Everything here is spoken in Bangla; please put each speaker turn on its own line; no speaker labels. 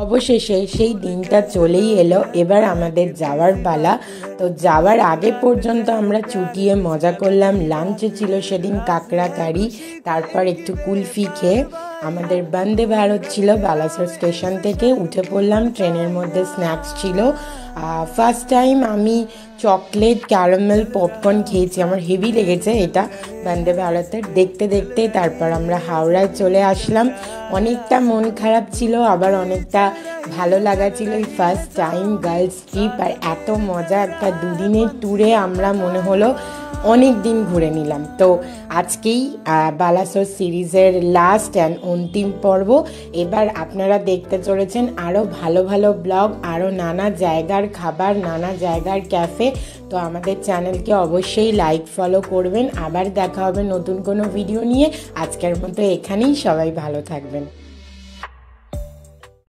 অবশেষে সেই দিনটা চলেই এলো। এবার আমাদের যাওয়ার পালা। তো যাওয়ার আগে পর্যন্ত আমরা চুটিয়ে মজা করলাম। লাঞ্চে ছিল সেদিন কাঁকড়া কারি, তারপর একটু কুলফি খেয়ে আমাদের বন্দে ভারত ছিল। বালাসোর স্টেশন থেকে উঠে পড়লাম, ট্রেনের মধ্যে স্ন্যাক্স ছিল। ফার্স্ট টাইম আমি চকলেট ক্যারামেল পপকর্ন খেয়েছি, আমার হেভি লেগেছে এটা বন্দে ভারতের। দেখতে দেখতে তারপর আমরা হাওড়ায় চলে আসলাম। অনেকটা মন খারাপ ছিল, আবার অনেকটা ভালো লাগা ছিল। এই ফার্স্ট টাইম গার্লস ট্রিপ, আর এত মজা একটা দুদিনের ট্যুরে আমরা মনে হলো অনেক দিন ঘুরে নিলাম। তো আজকেই বালাসোর সিরিজের লাস্ট অ্যান্ড অন্তিম পর্ব। এবার আপনারা দেখতে চলেছেন আরও ভালো ভালো ব্লগ, আরও নানা জায়গার খাবার, নানা জায়গার ক্যাফে। তো আমাদের চ্যানেলকে অবশ্যই লাইক ফলো করবেন। আবার দেখা হবে নতুন কোনো ভিডিও নিয়ে। আজকের মতো এখানেই, সবাই ভালো থাকবেন।